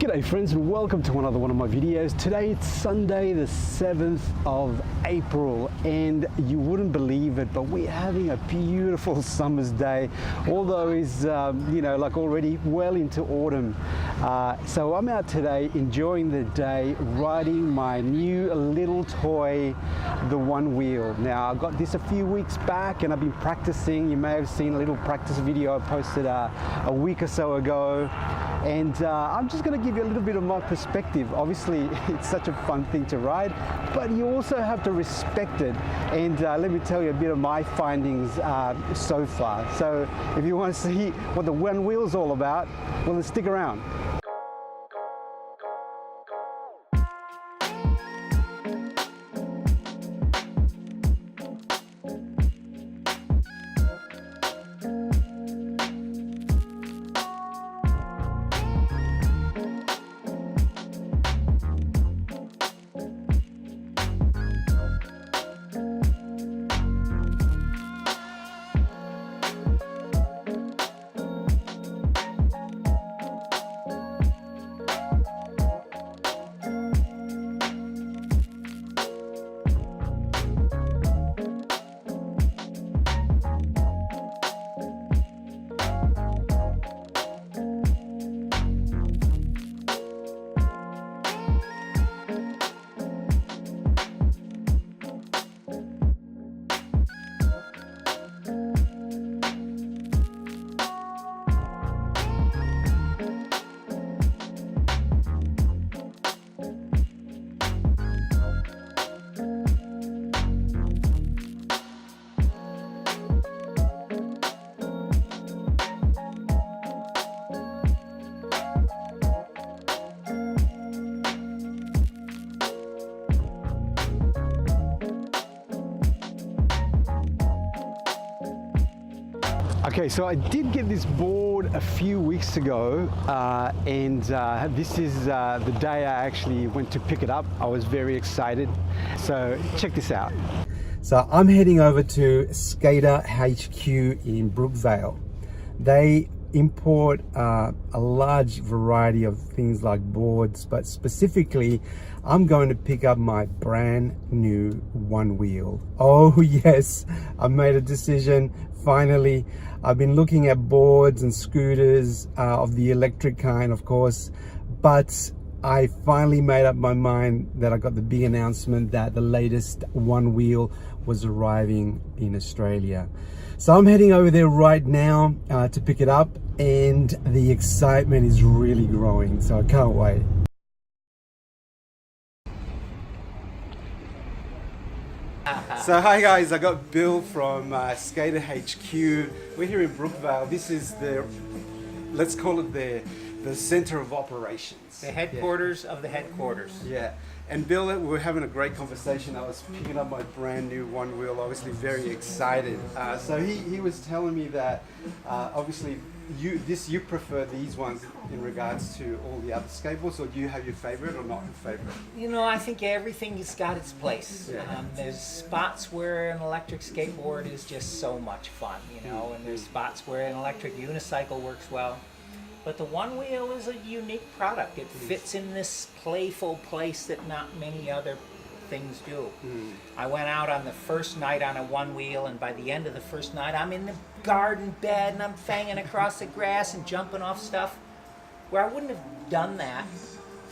G'day friends and welcome to another one of my videos. Today it's Sunday the 7th of April and you wouldn't believe it, but we're having a beautiful summer's day, although it's like already well into autumn. So I'm out today enjoying the day riding my new little toy, the Onewheel. Now I got this a few weeks back and I've been practicing. You may have seen a little practice video I posted a week or so ago. And I'm just going to give you a little bit of my perspective. Obviously, it's such a fun thing to ride, but you also have to respect it. And let me tell you a bit of my findings so far. So if you want to see what the Onewheel is all about, well, then stick around. Okay, so I did get this board a few weeks ago and this is the day I actually went to pick it up. I was very excited. So check this out. So I'm heading over to Skater HQ in Brookvale. They import a large variety of things like boards, but specifically I'm going to pick up my brand new Onewheel. Oh yes, I made a decision finally. I've been looking at boards and scooters of the electric kind, of course, but I finally made up my mind that I got the big announcement that the latest Onewheel was arriving in Australia. So I'm heading over there right now to pick it up, and the excitement is really growing, so I can't wait. So hi guys, I got Bill from Skater HQ. We're here in Brookvale. This is the, let's call it the center of operations. The headquarters of the headquarters. Yeah. And Bill, we were having a great conversation. I was picking up my brand new Onewheel, obviously very excited. So he was telling me that obviously you prefer these ones in regards to all the other skateboards, or do you have your favorite or not your favorite? You know, I think everything's got its place. Yeah. There's spots where an electric skateboard is just so much fun, you know, and there's spots where an electric unicycle works well. But the Onewheel is a unique product. It fits in this playful place that not many other things do. I went out on the first night on a Onewheel, and by the end of the first night I'm in the garden bed and I'm fanging across the grass and jumping off stuff where I wouldn't have done that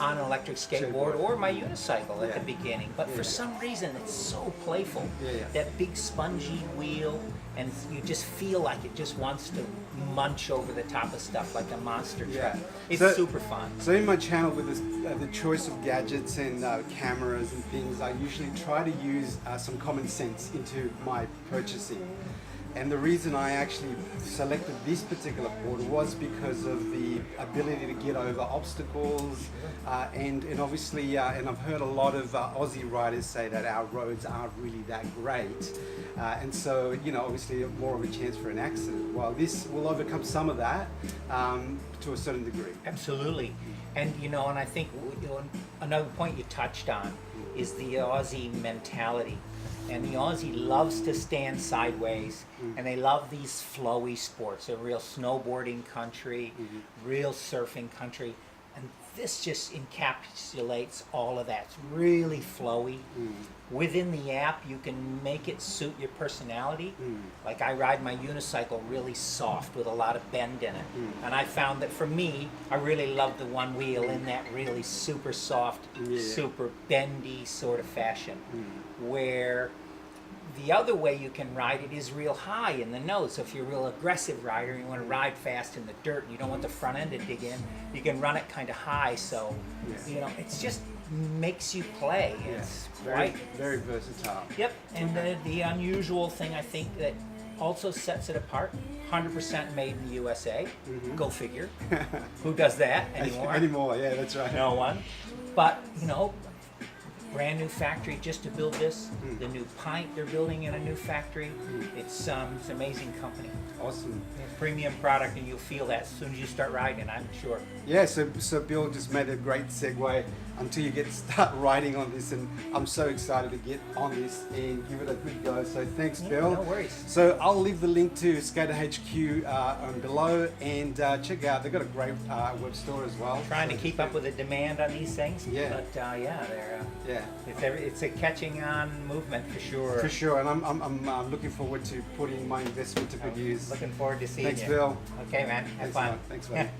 on an electric skateboard or my unicycle at the beginning. But for some reason it's so playful. That big spongy wheel, and you just feel like it just wants to munch over the top of stuff like a monster truck. It's super fun. So in my channel with this, the choice of gadgets and cameras and things, I usually try to use some common sense into my purchasing. And the reason I actually selected this particular board was because of the ability to get over obstacles and obviously, and I've heard a lot of Aussie riders say that our roads aren't really that great. And so, you know, obviously more of a chance for an accident. While this will overcome some of that to a certain degree. Absolutely. And, you know, and I think another point you touched on is the Aussie mentality. And the Aussie loves to stand sideways, and they love these flowy sports. They're a real snowboarding country, real surfing country. And this just encapsulates all of that. It's really flowy. Within the app, you can make it suit your personality. Like I ride my unicycle really soft with a lot of bend in it. And I found that for me, I really love the Onewheel in that really super soft, super bendy sort of fashion. Where the other way you can ride it is real high in the nose. So if you're a real aggressive rider and you want to ride fast in the dirt and you don't want the front end to dig in, you can run it kind of high. So, you know, it's just makes you play. It's very versatile. Yep. And the unusual thing I think that also sets it apart, 100% made in the USA. Go figure. Who does that anymore? Yeah, that's right. No one. But, you know, brand new factory just to build this. The new pint they're building in a new factory. It's an amazing company. Awesome. Premium product, and you'll feel that as soon as you start riding, I'm sure. Yeah, so Bill just made a great segue until you start riding on this, and I'm so excited to get on this and give it a good go. So thanks, Bill. No worries. So I'll leave the link to Skater HQ below, and check out. They've got a great web store as well. Trying to keep up with the demand on these things. Yeah. But they're it's a catching on movement for sure. For sure, and I'm looking forward to putting my investment to good use. Looking forward to seeing Thanks, you. Bill. Okay, man. Have fun. Man. Thanks, man.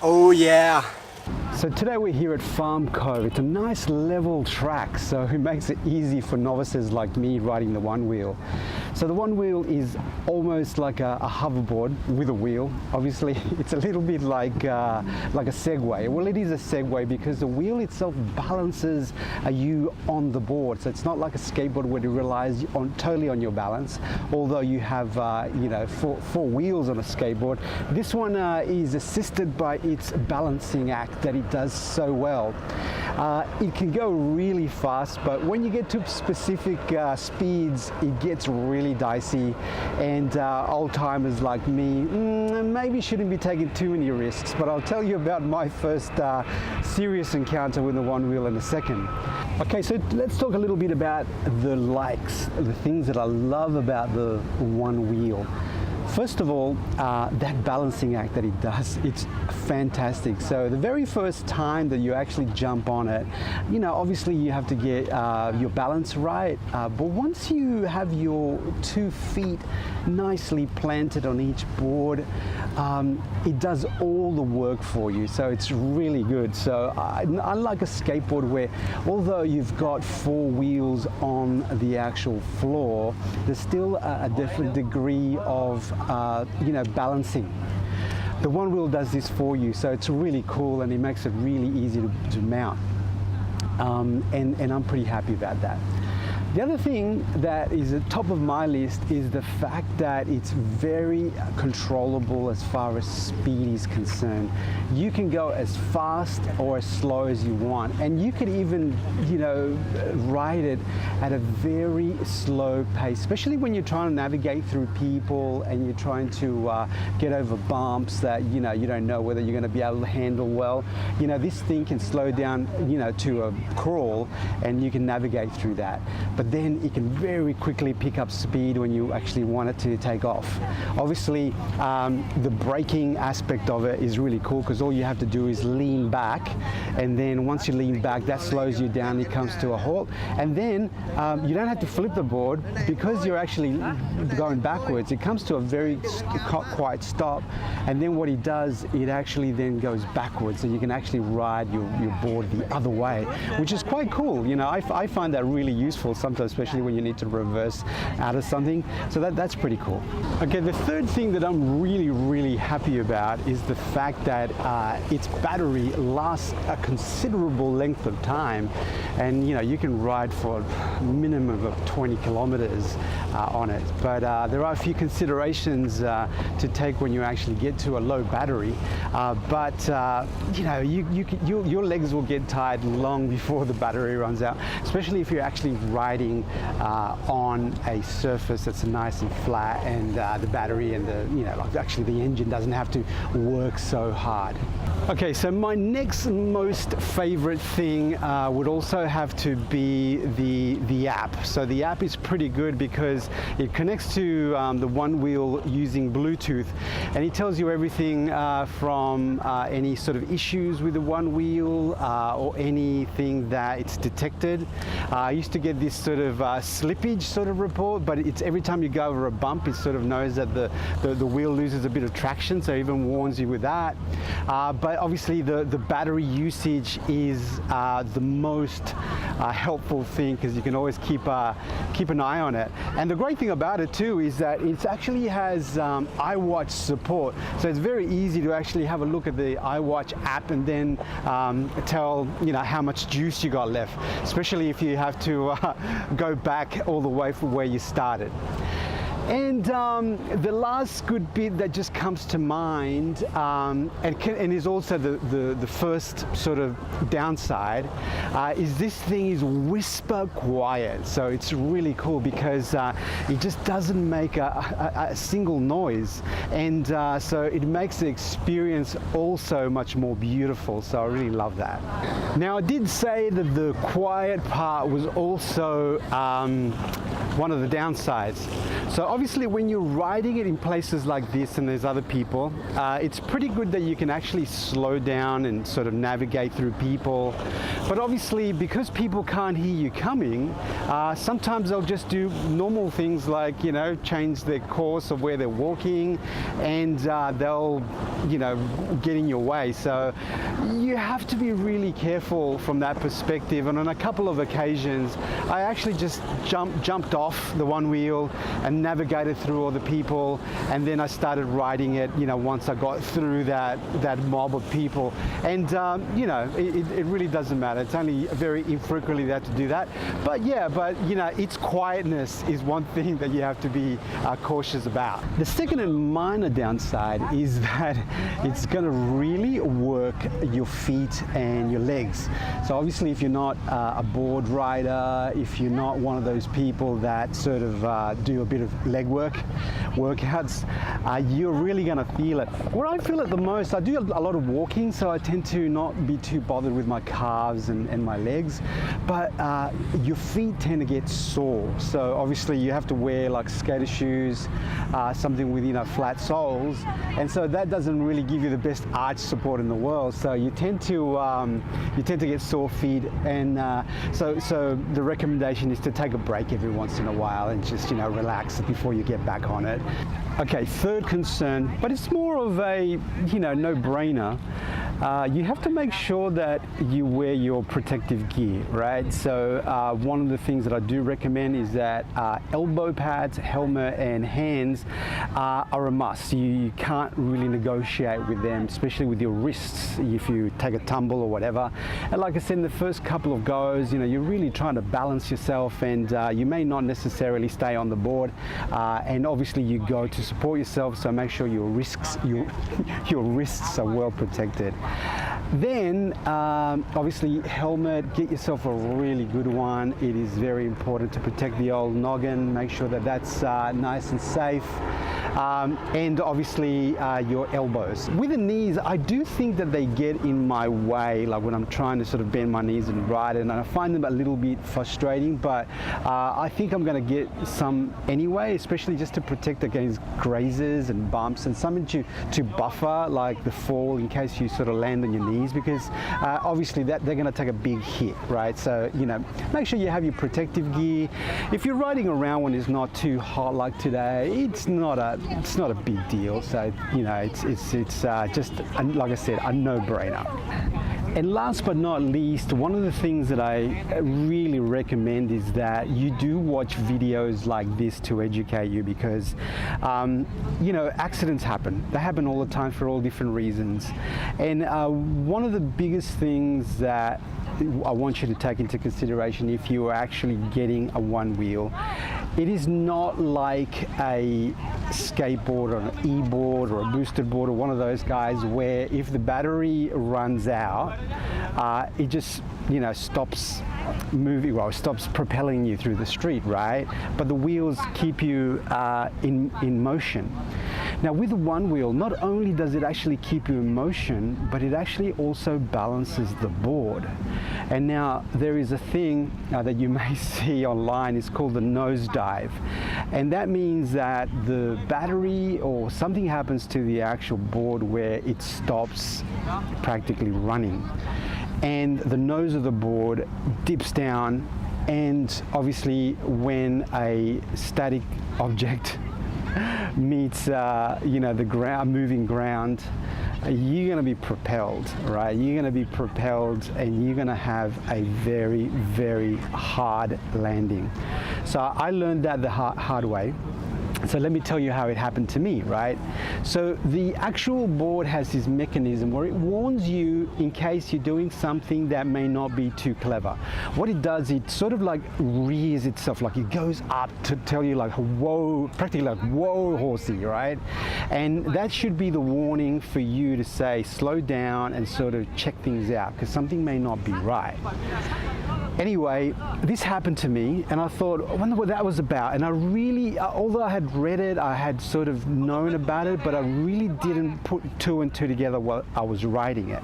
Oh yeah. So today we're here at Farm Cove. It's a nice level track, so it makes it easy for novices like me riding the Onewheel. So the Onewheel is almost like a hoverboard with a wheel. Obviously, it's a little bit like a Segway. Well, it is a Segway because the wheel itself balances you on the board. So it's not like a skateboard where you rely totally on your balance. Although you have four wheels on a skateboard, this one is assisted by its balancing act that it does so well. It can go really fast, but when you get to specific speeds, it gets really dicey, and old timers like me maybe shouldn't be taking too many risks. But I'll tell you about my first serious encounter with the Onewheel in a second. Okay, so let's talk a little bit about the likes, the things that I love about the Onewheel. First of all, that balancing act that it does, it's fantastic. So the very first time that you actually jump on it, obviously you have to get your balance right. But once you have your 2 feet nicely planted on each board, it does all the work for you. So it's really good. So unlike a skateboard where, although you've got 4 wheels on the actual floor, there's still a different degree of balancing. The Onewheel does this for you, so it's really cool, and it makes it really easy to mount. And I'm pretty happy about that. The other thing that is at the top of my list is the fact that it's very controllable as far as speed is concerned. You can go as fast or as slow as you want, and you could even, ride it at a very slow pace, especially when you're trying to navigate through people and you're trying to get over bumps that, you don't know whether you're going to be able to handle well. This thing can slow down, to a crawl, and you can navigate through that. But then it can very quickly pick up speed when you actually want it to take off. Obviously, the braking aspect of it is really cool because all you have to do is lean back, and then once you lean back, that slows you down, it comes to a halt, and then you don't have to flip the board because you're actually going backwards. It comes to a very quiet stop, and then what it does, it actually then goes backwards, so you can actually ride your board the other way, which is quite cool. I find that really useful sometimes, especially when you need to reverse out of something. So that's pretty cool. Okay, the third thing that I'm really happy about is the fact that its battery lasts a considerable length of time, and you can ride for a minimum of 20 kilometers on it. But there are a few considerations to take when you actually get to a low battery. Your legs will get tired long before the battery runs out, especially if you're actually riding on a surface that's nice and flat, and the battery and actually the engine doesn't have to work so hard. Okay, so my next most favorite thing would also have to be the app. So the app is pretty good because it connects to the Onewheel using Bluetooth, and it tells you everything from any sort of issues with the Onewheel or anything that it's detected. I used to get this sort of slippage sort of report, but it's every time you go over a bump, it sort of knows that the wheel loses a bit of traction, so it even warns you with that. But obviously the battery usage is the most helpful thing, because you can always keep an eye on it. And the great thing about it too is that it actually has iWatch support, so it's very easy to actually have a look at the iWatch app and then tell how much juice you got left, especially if you have to go back all the way from where you started. And the last good bit that just comes to mind, and is also the first sort of downside, is this thing is whisper quiet. So it's really cool because it just doesn't make a single noise, and so it makes the experience also much more beautiful. So I really love that. Now, I did say that the quiet part was also one of the downsides. So obviously when you're riding it in places like this and there's other people, it's pretty good that you can actually slow down and sort of navigate through people. But obviously because people can't hear you coming, sometimes they'll just do normal things like, change their course of where they're walking, and they'll, get in your way. So you have to be really careful from that perspective. And on a couple of occasions, I actually just jumped off the Onewheel and navigated through all the people, and then I started riding it, once I got through that mob of people. And it really doesn't matter. It's only very infrequently that to do that. But its quietness is one thing that you have to be cautious about. The second and minor downside is that it's going to really work your feet and your legs. So obviously if you're not a board rider, if you're not one of those people that sort of do a bit of leg workouts, you're really going to feel it. Where I feel it the most, I do a lot of walking, so I tend to not be too bothered with my calves and my legs, but your feet tend to get sore. So obviously you have to wear like skater shoes, something with flat soles, and so that doesn't really give you the best arch support in the world. So you tend to get sore feet, and so the recommendation is to take a break every once in a while and just relax before you get back on it. Okay, third concern, but it's more of a no-brainer. You have to make sure that you wear your protective gear, right? So one of the things that I do recommend is that elbow pads, helmet, and hands are a must. You can't really negotiate with them, especially with your wrists if you take a tumble or whatever. And like I said, in the first couple of goes, you're really trying to balance yourself, and you may not necessarily stay on the board. And obviously you go to support yourself, so make sure your wrists are well protected. Then obviously helmet, get yourself a really good one. It is very important to protect the old noggin, make sure that that's nice and safe. And obviously your elbows. With the knees, I do think that they get in my way, like when I'm trying to sort of bend my knees and ride it, and I find them a little bit frustrating, but I think I'm going to get some anyway, especially just to protect against grazes and bumps, and something to buffer like the fall in case you sort of land on your knees, because obviously that they're going to take a big hit, right? So make sure you have your protective gear. If you're riding around when it's not too hot like today, it's not a big deal. So it's just, like I said, a no-brainer. And last but not least, one of the things that I really recommend is that you do watch videos like this to educate you, because accidents happen. They happen all the time for all different reasons. And one of the biggest things that I want you to take into consideration if you are actually getting a Onewheel, it is not like a skateboard or an e-board or a boosted board or one of those guys where if the battery runs out, it just stops moving, well, stops propelling you through the street, right? But the wheels keep you in motion. Now with the Onewheel, not only does it actually keep you in motion, but it actually also balances the board. And now there is a thing that you may see online, it's called the Nosedive. And that means that the battery or something happens to the actual board where it stops practically running. And the nose of the board dips down, and obviously when a static object meets the ground, moving ground, you're going to be propelled, right? You're going to be propelled, and you're going to have a very, very hard landing. So I learned that the hard way. So let me tell you how it happened to me, right? So the actual board has this mechanism where it warns you in case you're doing something that may not be too clever. What it does, it sort of like rears itself, like it goes up to tell you like, whoa, practically like, whoa, horsey, right? And that should be the warning for you to say, slow down and sort of check things out, because something may not be right. Anyway, this happened to me, and I thought, I wonder what that was about. And I really, although I had read it, I had sort of known about it, but I really didn't put two and two together while I was writing it.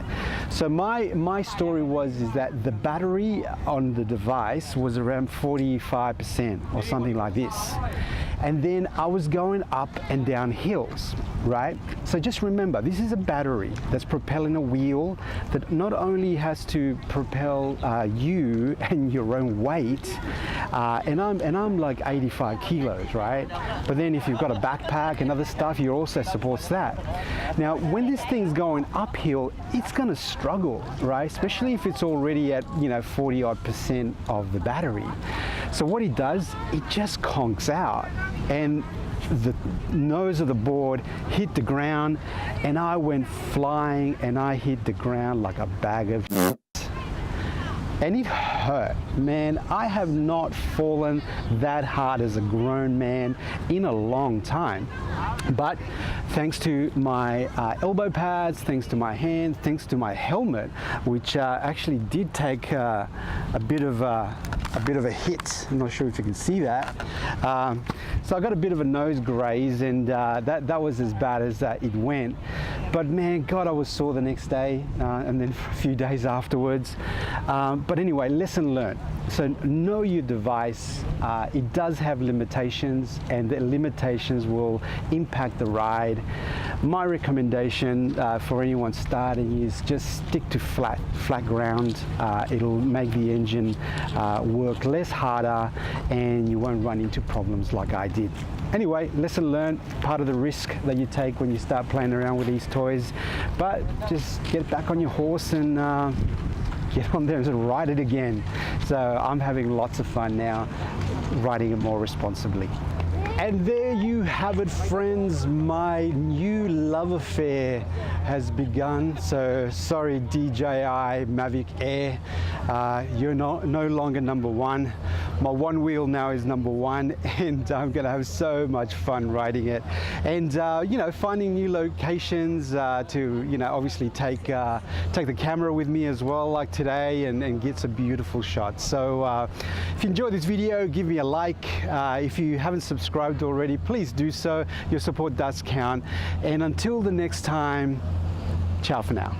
So my story is that the battery on the device was around 45% or something like this. And then I was going up and down hills, right? So just remember, this is a battery that's propelling a wheel that not only has to propel you and your own weight, and I'm like 85 kilos, right? But then if you've got a backpack and other stuff, you also supports that. Now, when this thing's going uphill, it's going to struggle, right? Especially if it's already at 40-odd% of the battery. So what it does, it just conks out, and the nose of the board hit the ground, and I went flying, and I hit the ground like a bag of and it hurt, man. I have not fallen that hard as a grown man in a long time. But thanks to my elbow pads, thanks to my hands, thanks to my helmet, which actually did take a bit of a hit. I'm not sure if you can see that. So I got a bit of a nose graze, and that was as bad as it went. But man, God, I was sore the next day, and then for a few days afterwards. But anyway, lesson learned. So know your device. It does have limitations, and the limitations will impact the ride. My recommendation for anyone starting is just stick to flat ground. It'll make the engine work less harder, and you won't run into problems like I did. Anyway, lesson learned, part of the risk that you take when you start playing around with these toys. But just get back on your horse and get on there and ride it again. So I'm having lots of fun now, riding it more responsibly. And there you have it, friends. My new love affair has begun. So sorry, DJI Mavic Air, you're no longer number one. My Onewheel now is number one, and I'm gonna have so much fun riding it. And finding new locations to obviously take the camera with me as well, like today, and get some beautiful shots. So if you enjoyed this video, give me a like. If you haven't subscribed already, please do so. Your support does count. And until the next time, ciao for now.